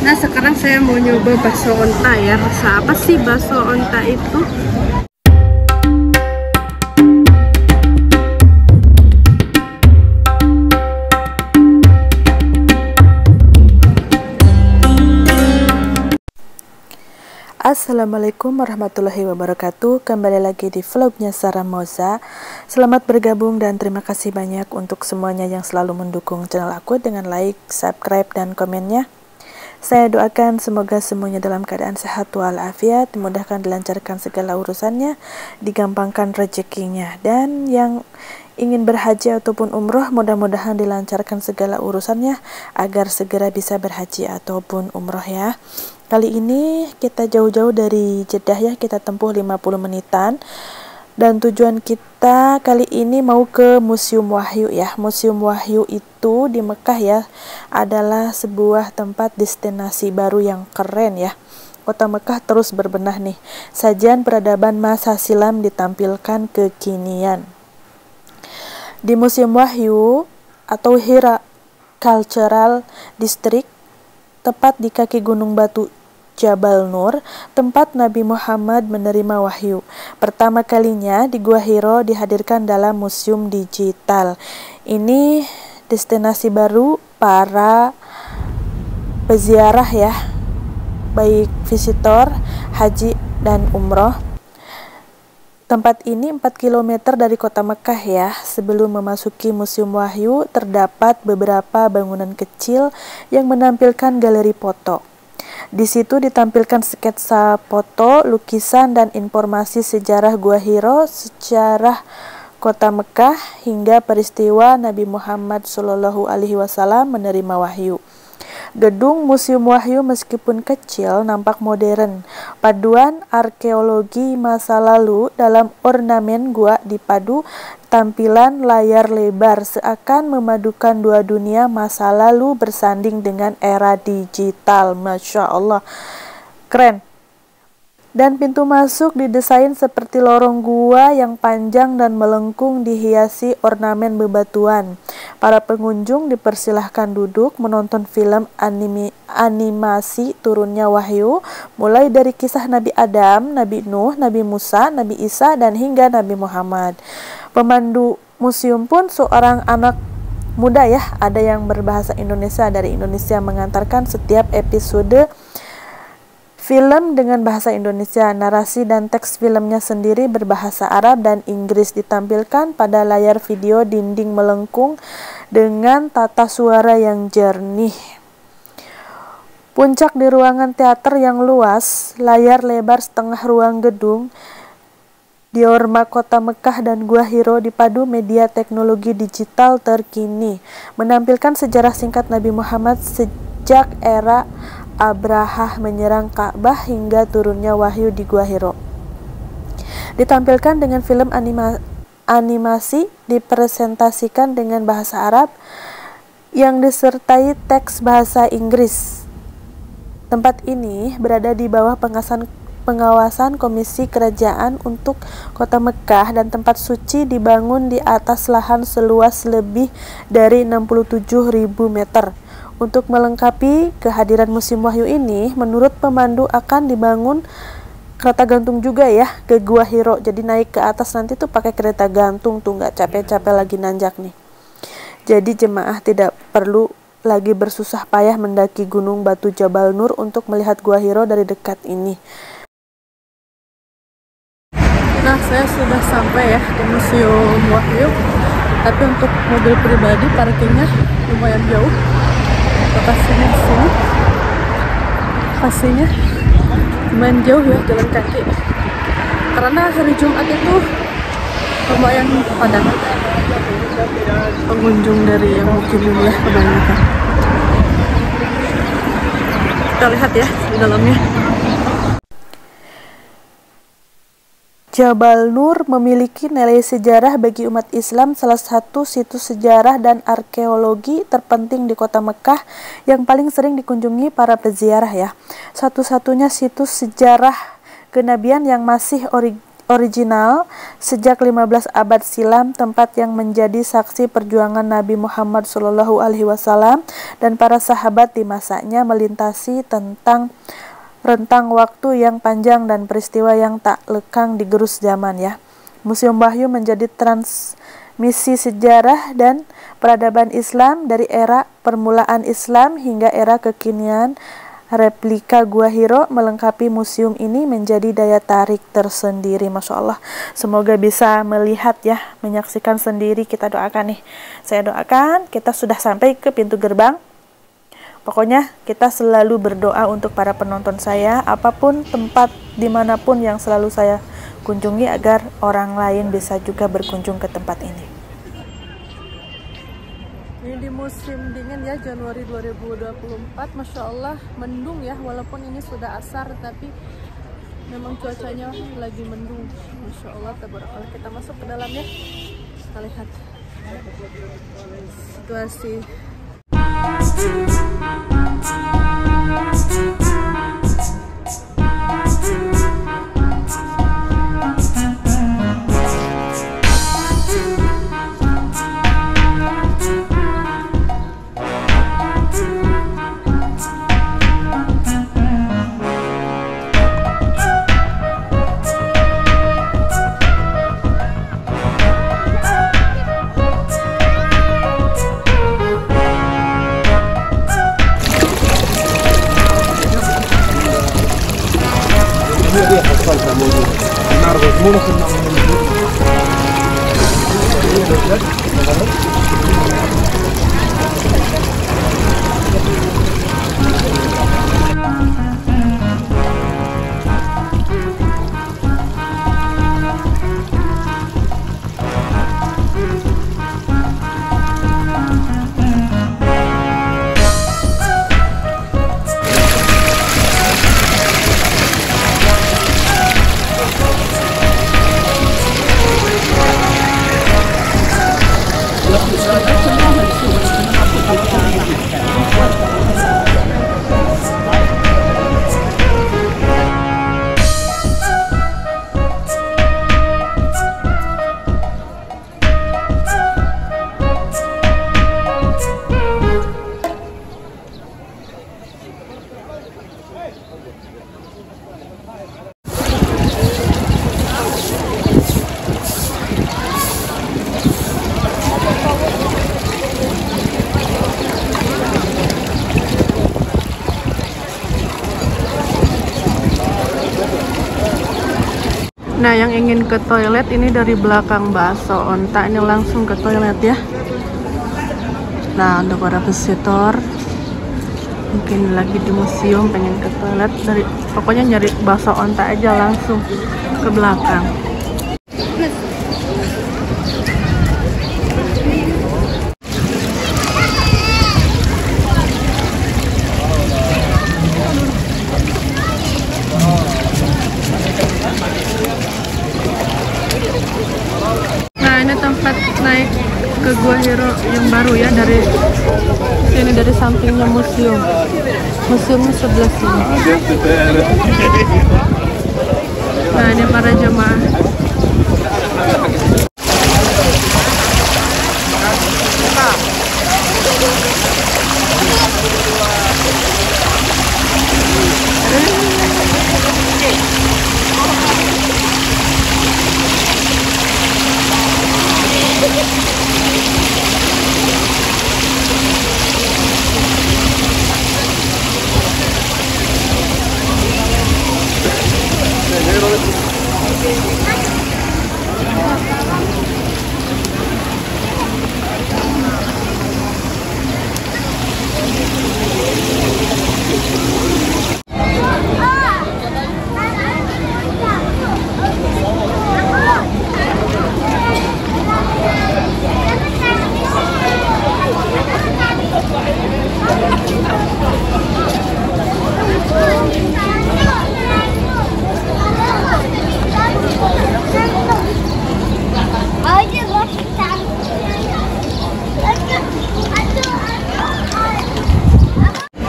Nah, sekarang saya mau nyoba bakso onta ya. Rasa apa sih bakso onta itu? Assalamualaikum warahmatullahi wabarakatuh. Kembali lagi di vlognya Sarah Moza. Selamat bergabung dan terima kasih banyak untuk semuanya yang selalu mendukung channel aku dengan like, subscribe, dan komennya. Saya doakan semoga semuanya dalam keadaan sehat walafiat, dimudahkan dilancarkan segala urusannya, digampangkan rezekinya, dan yang ingin berhaji ataupun umroh mudah-mudahan dilancarkan segala urusannya agar segera bisa berhaji ataupun umroh ya. Kali ini kita jauh-jauh dari Jeddah ya, kita tempuh 50 menitan. Dan tujuan kita kali ini mau ke Museum Wahyu ya. Museum Wahyu itu di Mekah ya, adalah sebuah tempat destinasi baru yang keren ya. Kota Mekah terus berbenah nih. Sajian peradaban masa silam ditampilkan kekinian. Di Museum Wahyu atau Hira Cultural District, tepat di kaki Gunung Batu Jabal Nur, tempat Nabi Muhammad menerima wahyu. Pertama kalinya di Gua Hiro dihadirkan dalam museum digital. Ini destinasi baru para peziarah ya, baik visitor, haji, dan umroh. Tempat ini 4 km dari kota Mekah ya. Sebelum memasuki Museum Wahyu, terdapat beberapa bangunan kecil yang menampilkan galeri foto. Di situ ditampilkan sketsa foto, lukisan, dan informasi sejarah Gua Hiro, sejarah kota Mekah, hingga peristiwa Nabi Muhammad SAW menerima wahyu. Gedung Museum Wahyu meskipun kecil nampak modern. Paduan arkeologi masa lalu dalam ornamen gua dipadu tampilan layar lebar seakan memadukan dua dunia masa lalu bersanding dengan era digital. Masya Allah, keren. Dan pintu masuk didesain seperti lorong gua yang panjang dan melengkung dihiasi ornamen bebatuan. Para pengunjung dipersilahkan duduk menonton film animasi turunnya wahyu, mulai dari kisah Nabi Adam, Nabi Nuh, Nabi Musa, Nabi Isa, dan hingga Nabi Muhammad. Pemandu museum pun seorang anak muda ya, ada yang berbahasa Indonesia dari Indonesia, mengantarkan setiap episode film dengan bahasa Indonesia. Narasi dan teks filmnya sendiri berbahasa Arab dan Inggris ditampilkan pada layar video dinding melengkung dengan tata suara yang jernih. Puncak di ruangan teater yang luas, layar lebar setengah ruang gedung, diorama kota Mekah dan Gua Hiro dipadu media teknologi digital terkini, menampilkan sejarah singkat Nabi Muhammad sejak era Abrahah menyerang Ka'bah hingga turunnya wahyu di Gua Hiro. Ditampilkan dengan film animasi, dipresentasikan dengan bahasa Arab yang disertai teks bahasa Inggris. Tempat ini berada di bawah pengawasan Komisi Kerajaan untuk Kota Mekah, dan tempat suci dibangun di atas lahan seluas lebih dari 67.000 meter. Untuk melengkapi kehadiran Museum Wahyu ini, menurut pemandu akan dibangun kereta gantung juga ya ke Gua Hiro. Jadi naik ke atas nanti tuh pakai kereta gantung tuh, nggak capek-capek lagi nanjak nih. Jadi jemaah tidak perlu lagi bersusah payah mendaki Gunung Batu Jabal Nur untuk melihat Gua Hiro dari dekat ini. Nah, saya sudah sampai ya di Museum Wahyu. Tapi untuk mobil pribadi parkirnya lumayan jauh. Lokasinya di sini. Lokasinya lumayan jauh ya, jalan kaki. Karena hari Jumat itu lumayan padat pengunjung dari yang mukimin ya kebanyakan. Kita lihat ya di dalamnya. Jabal Nur memiliki nilai sejarah bagi umat Islam, salah satu situs sejarah dan arkeologi terpenting di kota Mekah yang paling sering dikunjungi para peziarah ya. Satu-satunya situs sejarah kenabian yang masih original sejak 15 abad silam, tempat yang menjadi saksi perjuangan Nabi Muhammad SAW dan para sahabat di masanya, melintasi tentang rentang waktu yang panjang dan peristiwa yang tak lekang digerus zaman ya. Museum Wahyu menjadi transmisi sejarah dan peradaban Islam dari era permulaan Islam hingga era kekinian. Replika Gua Hiro melengkapi museum ini menjadi daya tarik tersendiri. Masya Allah, semoga bisa melihat ya, menyaksikan sendiri. Kita doakan nih, saya doakan kita sudah sampai ke pintu gerbang. Pokoknya kita selalu berdoa untuk para penonton saya, apapun tempat dimanapun yang selalu saya kunjungi, agar orang lain bisa juga berkunjung ke tempat ini. Ini di musim dingin ya, Januari 2024. Masya Allah mendung ya, walaupun ini sudah asar tapi memang cuacanya lagi mendung. Masya Allah, tabarakallah. Kita masuk ke dalam ya, kita lihat situasi. Nah, yang ingin ke toilet ini dari belakang Bakso Onta ini langsung ke toilet ya. Nah, untuk para visitor mungkin lagi di museum pengen ke toilet, dari pokoknya nyari Bakso Onta aja langsung ke belakang. Nah, ini tempat naik ke Gua Hiro yang baru ya, dari sini, dari sampingnya museum. Museumnya sebelah sini. Nah, ini para jemaah.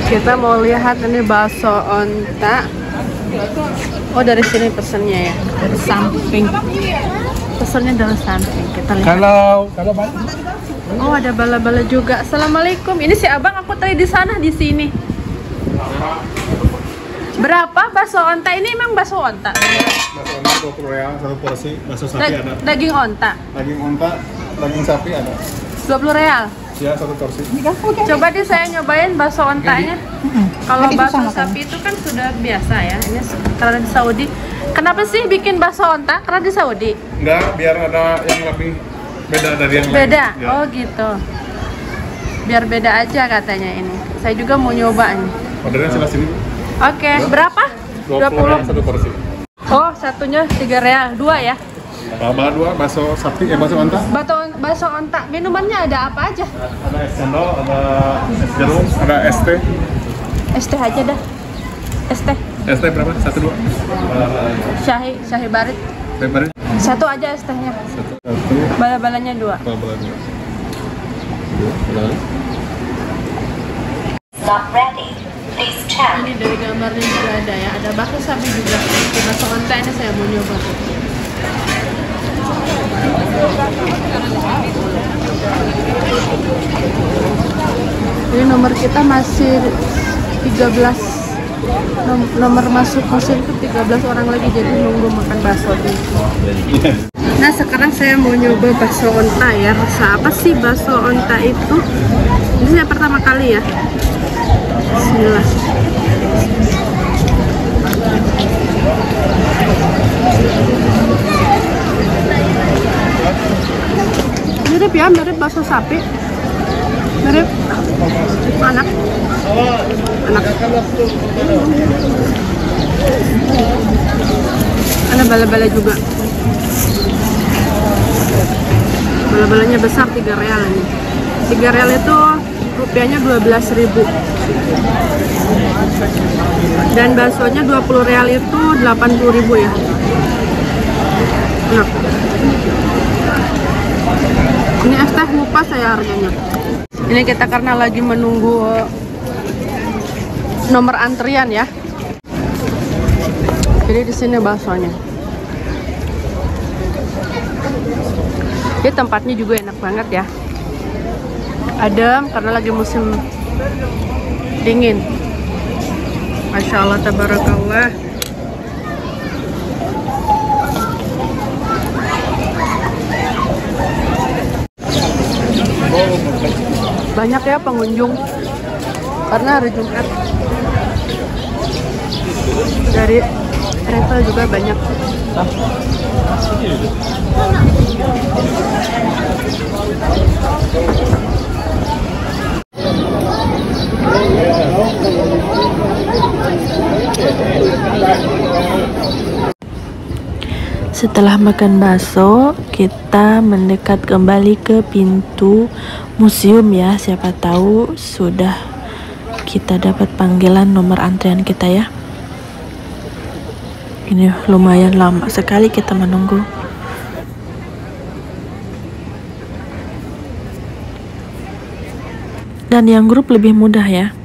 Kita mau lihat ini Bakso Onta. Oh, dari sini pesennya ya, dari samping. Pesennya dari samping. Kita lihat. Kalau Oh, ada bala-bala juga. Assalamualaikum. Ini si abang aku tadi di sana di sini. Berapa bakso onta? Ini emang bakso onta? bakso onta 20 real satu porsi, bakso sapi ada. Daging onta. Daging onta, daging sapi ada. 20 real. Ya, satu porsi. Coba deh saya nyobain bakso ontanya. Kalau bakso sapi itu kan sudah biasa ya. Ini karena di Saudi. Kenapa sih bikin bakso onta? Karena di Saudi. Enggak, biar ada yang lebih beda dari yang lain. Beda. Ya. Oh gitu. Biar beda aja katanya ini. Saya juga mau nyoba nih. Ordernya sebelah sini. Oke, berapa? 20 real satu porsi. Oh, satunya 3 real, 2 ya. Tambah 2 bakso sapi, bakso onta. Bakso onta. Minumannya ada apa aja? Ada es cendol, ada es jeruk, ada es teh. Es teh aja dah. Es teh. Es teh berapa? 1 2. Syahi barit. Lebarnya Satu aja es tehnya. 1. Bala-balanya 2. Bala-balanya. Not ready. Please check. Ini dari gambarnya juga ada ya. Ada bakso sapi juga. Di bakso onta ini saya mau nyoba. Jadi nomor kita masih 13. Nomor masuk mesin itu 13 orang lagi, jadi nunggu makan bakso dulu. Nah, sekarang saya mau nyoba bakso onta ya. Rasa apa sih bakso onta itu? Ini saya pertama kali ya. Bismillah. Mirip ya, mirip bakso sapi. Mirip anak. Ada bala-bala juga. Bala-balanya besar, 3 real ini. 3 real itu rupiahnya 12.000. Dan baksonya 20 real itu 80.000 ya. Enak. Ini es teh lupa saya harganya. Ini kita karena lagi menunggu nomor antrian ya. Jadi di sini baksonya. Ini tempatnya juga enak banget ya. Adem karena lagi musim dingin. Masya Allah, tabarakallah. Banyak ya pengunjung karena hari Jumat. Dari travel juga banyak. Setelah makan bakso, kita mendekat kembali ke pintu museum ya. Siapa tahu sudah kita dapat panggilan nomor antrian kita ya. Ini lumayan lama sekali kita menunggu. Dan yang grup lebih mudah ya.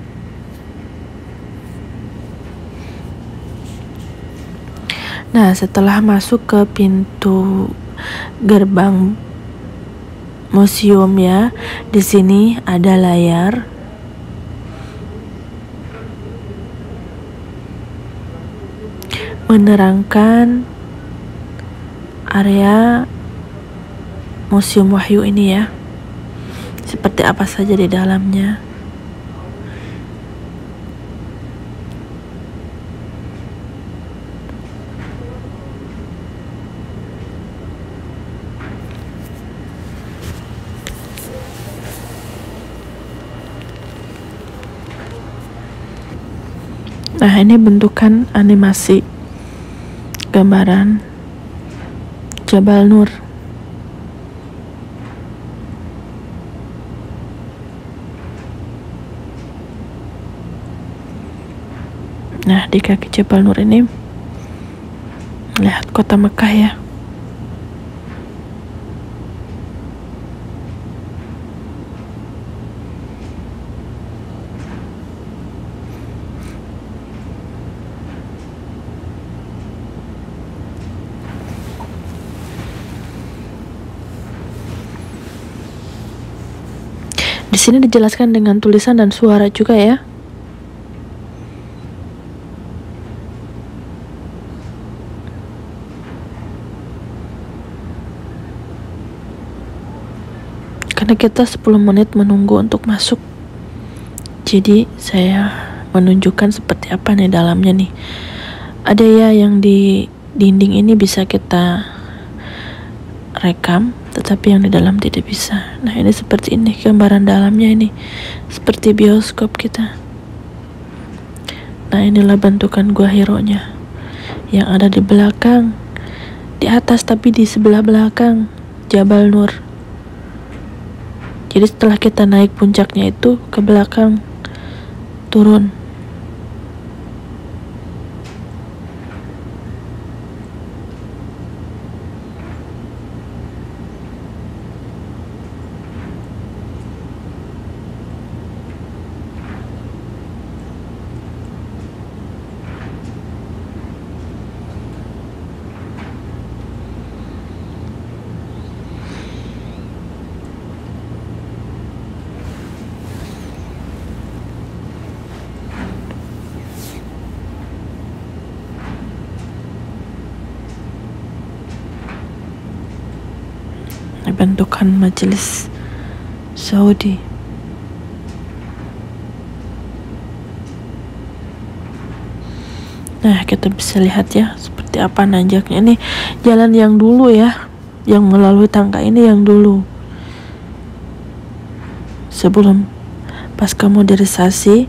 Nah, setelah masuk ke pintu gerbang museum ya, di sini ada layar. Menerangkan area Museum Wahyu ini ya. Seperti apa saja di dalamnya. Nah, ini bentukan animasi gambaran Jabal Nur. Nah, di kaki Jabal Nur ini lihat kota Mekah ya. Di sini dijelaskan dengan tulisan dan suara juga ya. Karena kita 10 menit menunggu untuk masuk. Jadi saya menunjukkan seperti apa nih dalamnya nih. Ada ya yang di dinding ini bisa kita rekam, tetapi yang di dalam tidak bisa. Nah, ini seperti ini gambaran dalamnya ini. Seperti bioskop kita. Nah, inilah bentukan Gua Hiro-nya. Yang ada di belakang. Di atas tapi di sebelah belakang Jabal Nur. Jadi setelah kita naik puncaknya itu ke belakang turun. Bentukan majelis Saudi. Nah, kita bisa lihat ya seperti apa nanjaknya. Ini jalan yang dulu ya, yang melalui tangga ini yang dulu, sebelum pasca modernisasi.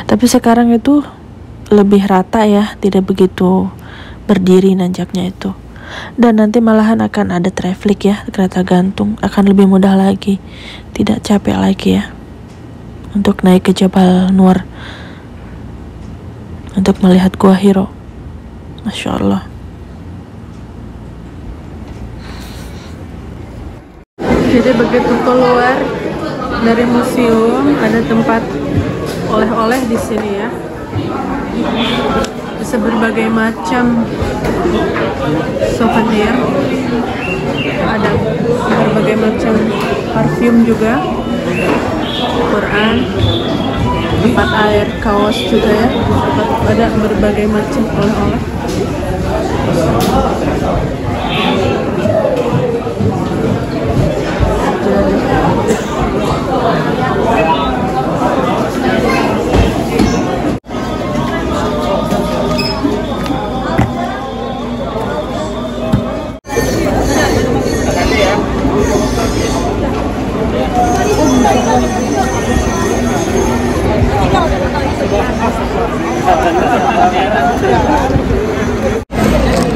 Tapi sekarang itu lebih rata ya, tidak begitu berdiri nanjaknya itu. Dan nanti malahan akan ada traffic ya, kereta gantung, akan lebih mudah lagi, tidak capek lagi ya untuk naik ke Jabal Nur, untuk melihat Gua Hiro. Masya Allah. Jadi begitu keluar dari museum ada tempat oleh-oleh di sini ya. Bisa berbagai macam souvenir. Ada berbagai macam parfum juga. Quran, tempat air, kaos juga ya. Ada berbagai macam oleh-oleh.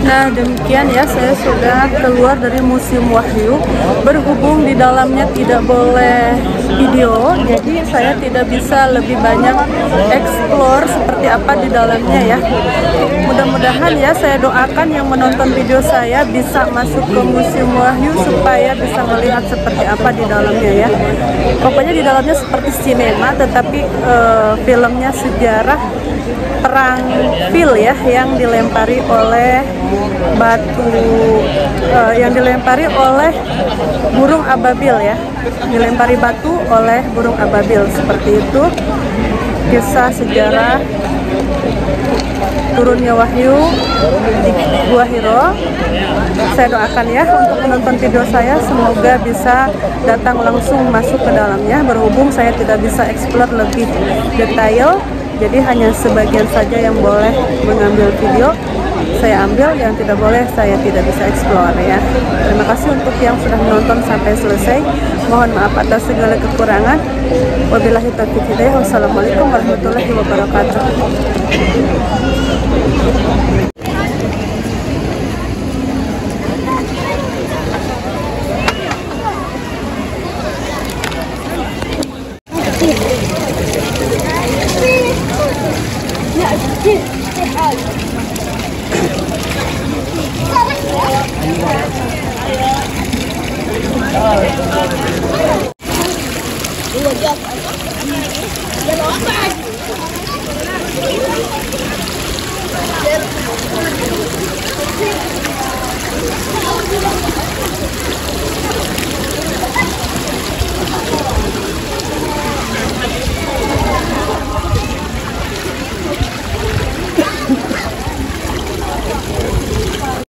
Nah, demikian ya, saya sudah keluar dari Museum Wahyu. Berhubung di dalamnya tidak boleh video, jadi saya tidak bisa lebih banyak explore seperti apa di dalamnya ya. Mudah-mudahan ya, saya doakan yang menonton video saya bisa masuk ke Museum Wahyu supaya bisa melihat seperti apa di dalamnya ya. Pokoknya di dalamnya seperti sinema, tetapi filmnya sejarah perang Fil ya, yang dilempari oleh batu, yang dilempari oleh burung ababil ya, dilempari batu oleh burung ababil, seperti itu kisah sejarah turunnya wahyu di Gua Hiro. Saya doakan ya untuk menonton video saya, semoga bisa datang langsung masuk ke dalamnya. Berhubung saya tidak bisa explore lebih detail, jadi hanya sebagian saja yang boleh mengambil video, saya ambil, yang tidak boleh saya tidak bisa explore ya. Terima kasih untuk yang sudah menonton sampai selesai. Mohon maaf atas segala kekurangan. Wabillahi taufiq hidayah. Wassalamualaikum warahmatullahi wabarakatuh. Dua jam.